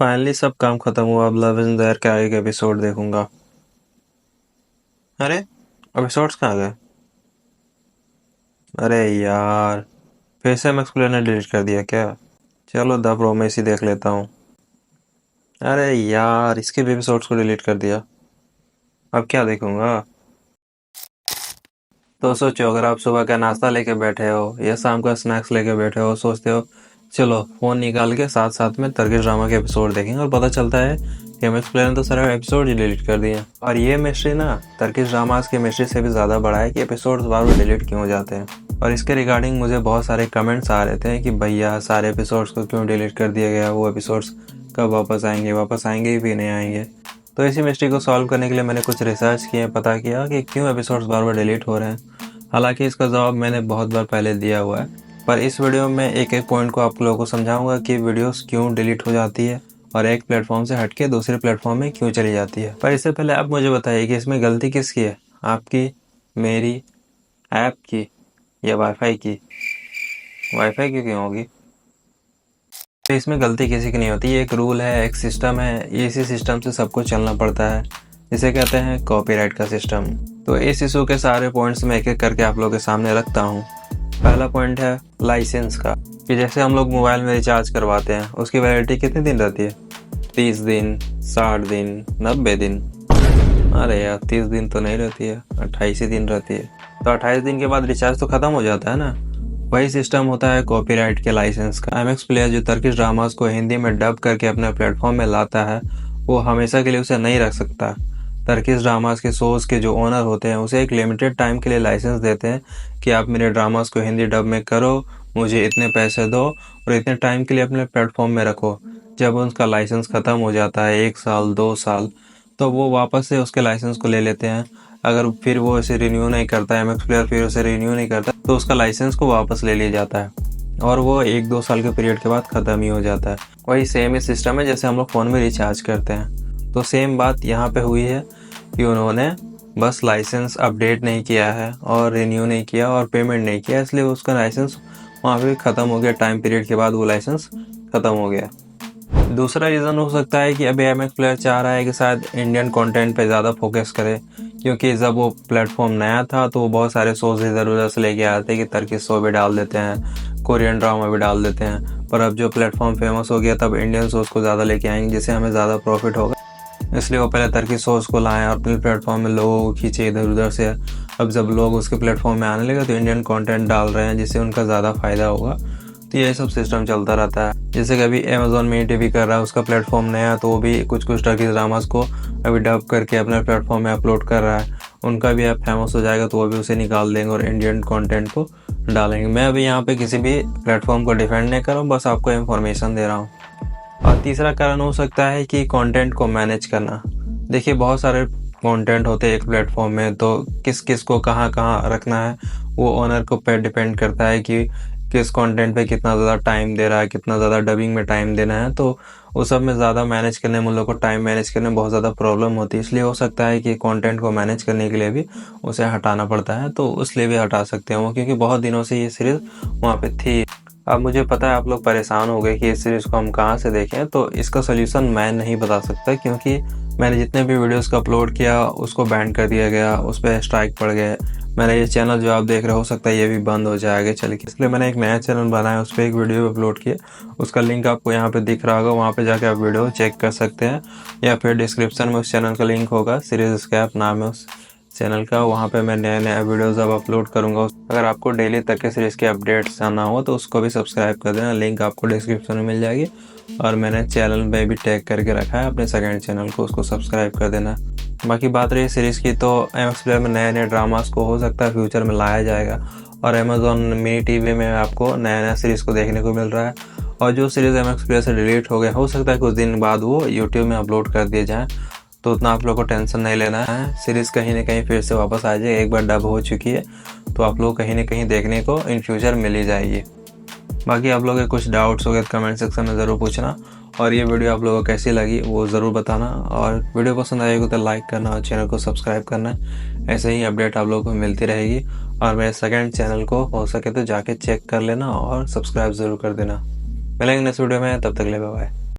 Finally सब काम खत्म हुआ। अब लव इन द एयर का एक एपिसोड देखूंगा। अरे एपिसोड्स कहाँ गए? अरे यार, फिर से एमएक्स प्लेयर ने डिलीट कर दिया क्या? चलो द प्रोमिस ही देख लेता हूँ। अरे यार, इसके भी एपिसोड्स को डिलीट कर दिया। अब क्या देखूंगा? तो सोचो, अगर आप सुबह का नाश्ता लेके बैठे हो या शाम का स्नैक्स लेके बैठे हो, सोचते हो चलो फोन निकाल के साथ साथ में टर्किश ड्रामा के एपिसोड देखेंगे, और पता चलता है कि एमएक्स प्लेयर ने तो सारे एपिसोड ही डिलीट कर दिए। और ये मिस्ट्री ना टर्किश ड्रामास की मिस्ट्री से भी ज़्यादा बड़ा है कि एपिसोड्स बार बार डिलीट क्यों हो जाते हैं। और इसके रिगार्डिंग मुझे बहुत सारे कमेंट्स आ रहे थे कि भैया सारे एपिसोड्स को क्यों डिलीट कर दिया गया, वो एपिसोड्स कब वापस आएंगे भी नहीं आएंगे। तो इसी मिस्ट्री को सॉल्व करने के लिए मैंने कुछ रिसर्च किए, पता किया कि क्यों एपिसोड्स बार बार डिलीट हो रहे हैं। हालांकि इसका जवाब मैंने बहुत बार पहले दिया हुआ है, पर इस वीडियो में एक एक पॉइंट को आप लोगों को समझाऊंगा कि वीडियोस क्यों डिलीट हो जाती है और एक प्लेटफॉर्म से हटके दूसरे प्लेटफॉर्म में क्यों चली जाती है। पर इससे पहले आप मुझे बताइए कि इसमें गलती किसकी है, आपकी, मेरी, ऐप की या वाईफाई की? वाईफाई की क्यों होगी? तो इसमें गलती किसी की नहीं होती। ये एक रूल है, एक सिस्टम है, इसी सिस्टम से सबको चलना पड़ता है। इसे कहते हैं कॉपीराइट का सिस्टम। तो इस इशू के सारे पॉइंट्स मैं एक एक करके आप लोगों के सामने रखता हूँ। पहला पॉइंट है लाइसेंस का, कि जैसे हम लोग मोबाइल में रिचार्ज करवाते हैं, उसकी वैलिडिटी कितने दिन रहती है? 30 दिन, 60 दिन, 90 दिन? अरे यार, 30 दिन तो नहीं रहती है, 28 ही दिन रहती है। तो 28 दिन के बाद रिचार्ज तो खत्म हो जाता है ना। वही सिस्टम होता है कॉपीराइट के लाइसेंस का। एमएक्स प्लेयर जो टर्किश ड्रामास को हिंदी में डब करके अपने प्लेटफॉर्म में लाता है, वो हमेशा के लिए उसे नहीं रख सकता। टर्किश ड्रामास के शोज़ के जो ओनर होते हैं उसे एक लिमिटेड टाइम के लिए लाइसेंस देते हैं कि आप मेरे ड्रामास को हिंदी डब में करो, मुझे इतने पैसे दो और इतने टाइम के लिए अपने प्लेटफॉर्म में रखो। जब उनका लाइसेंस ख़त्म हो जाता है, 1 साल 2 साल, तो वो वापस से उसके लाइसेंस को ले लेते हैं। अगर फिर वो इसे रिन्यू नहीं करता, एमएक्स प्लेयर फिर उसे रिन्यू नहीं करता, तो उसका लाइसेंस को वापस ले लिया जाता है और वो 1-2 साल के पीरियड के बाद ख़त्म ही हो जाता है। वही सेम ही सिस्टम है जैसे हम लोग फ़ोन में रिचार्ज करते हैं। तो सेम बात यहाँ पे हुई है कि उन्होंने बस लाइसेंस अपडेट नहीं किया है और रिन्यू नहीं किया और पेमेंट नहीं किया, इसलिए उसका लाइसेंस वहाँ पे ख़त्म हो गया। टाइम पीरियड के बाद वो लाइसेंस ख़त्म हो गया। दूसरा रीज़न हो सकता है कि अभी एमएक्स प्लेयर चाह रहा है कि शायद इंडियन कंटेंट पे ज़्यादा फोकस करे, क्योंकि जब वो प्लेटफॉर्म नया था तो वो बहुत सारे शोज इधर उधर से लेके आए थे कि टर्किश शो भी डाल देते हैं, कोरियन ड्रामा भी डाल देते हैं। पर अब जो प्लेटफॉर्म फेमस हो गया, तब इंडियन शोज को ज़्यादा लेके आएंगे जिससे हमें ज़्यादा प्रॉफिट होगा, इसलिए वो पहले टर्किश शोज को लाएं और अपने प्लेटफॉर्म में लोगों को खींचे इधर उधर से। अब जब लोग उसके प्लेटफॉर्म में आने लगे तो इंडियन कंटेंट डाल रहे हैं जिससे उनका ज़्यादा फ़ायदा होगा। तो ये सब सिस्टम चलता रहता है। जैसे कि अभी अमेज़ॉन मिनी टीवी कर रहा है, उसका प्लेटफॉर्म नया है, तो वो भी कुछ कुछ टर्किश ड्रामास को अभी डब करके अपने प्लेटफॉर्म में अपलोड कर रहा है। उनका भी ऐप फेमस हो जाएगा तो वो भी उसे निकाल देंगे और इंडियन कंटेंट को डालेंगे। मैं अभी यहाँ पे किसी भी प्लेटफॉर्म को डिफेंड नहीं कर रहा हूँ, बस आपको इन्फॉर्मेशन दे रहा हूँ। और तीसरा कारण हो सकता है कि कंटेंट को मैनेज करना। देखिए, बहुत सारे कंटेंट होते हैं एक प्लेटफॉर्म में, तो किस किस को कहाँ कहाँ रखना है वो ओनर को पे डिपेंड करता है कि किस कंटेंट पे कितना ज़्यादा टाइम दे रहा है, कितना ज़्यादा डबिंग में टाइम देना है। तो उस सब में ज़्यादा मैनेज करने में उन लोगों को टाइम मैनेज करने में बहुत ज़्यादा प्रॉब्लम होती है। इसलिए हो सकता है कि कंटेंट को मैनेज करने के लिए भी उसे हटाना पड़ता है, तो उसलिए भी हटा सकते हैं वो, क्योंकि बहुत दिनों से ये सीरीज़ वहाँ पे थी। अब मुझे पता है आप लोग परेशान हो गए कि इस सीरीज़ को हम कहाँ से देखें, तो इसका सोल्यूशन मैं नहीं बता सकता, क्योंकि मैंने जितने भी वीडियोस को अपलोड किया उसको बैन कर दिया गया, उस पर स्ट्राइक पड़ गए। मैंने ये चैनल जो आप देख रहे हो सकता है ये भी बंद हो जाएगा चल के, इसलिए मैंने एक नया चैनल बनाया, उस पर एक वीडियो अपलोड किया। उसका लिंक आपको यहाँ पे दिख रहा होगा, वहाँ पे जाके आप वीडियो चेक कर सकते हैं, या फिर डिस्क्रिप्शन में उस चैनल का लिंक होगा। सीरीज स्कैप नाम है उस चैनल का, वहाँ पे मैं नए नए वीडियोज़ अब अपलोड करूँगा। अगर आपको डेली तक के सीरीज़ के अपडेट्स जानना हो तो उसको भी सब्सक्राइब कर देना, लिंक आपको डिस्क्रिप्शन में मिल जाएगी। और मैंने चैनल में भी टैग करके रखा है अपने सेकंड चैनल को, उसको सब्सक्राइब कर देना। बाकी बात रही सीरीज़ की, तो एमएक्स प्लेयर में नए नए ड्रामास को हो सकता है फ्यूचर में लाया जाएगा, और अमेज़ॉन मिनी टीवी में आपको नया नया सीरीज़ को देखने को मिल रहा है। और जो सीरीज़ एमएक्स प्लेयर से डिलीट हो गए, हो सकता है कुछ दिन बाद वो यूट्यूब में अपलोड कर दिए जाएँ, तो उतना आप लोग को टेंशन नहीं लेना है। सीरीज़ कहीं ना कहीं फिर से वापस आ जाए, एक बार डब हो चुकी है तो आप लोग कहीं ना कहीं देखने को इन फ्यूचर मिल ही जाएगी। बाकी आप लोगों के कुछ डाउट्स हो गए कमेंट सेक्शन में ज़रूर पूछना, और ये वीडियो आप लोगों को कैसी लगी वो ज़रूर बताना, और वीडियो पसंद आएगी तो लाइक करना और चैनल को सब्सक्राइब करना। ऐसे ही अपडेट आप लोगों को मिलती रहेगी, और मेरे सेकंड चैनल को हो सके तो जाके चेक कर लेना और सब्सक्राइब ज़रूर कर देना। मिलेंगे नेक्स्ट वीडियो में, तब तक ले बाय बाय।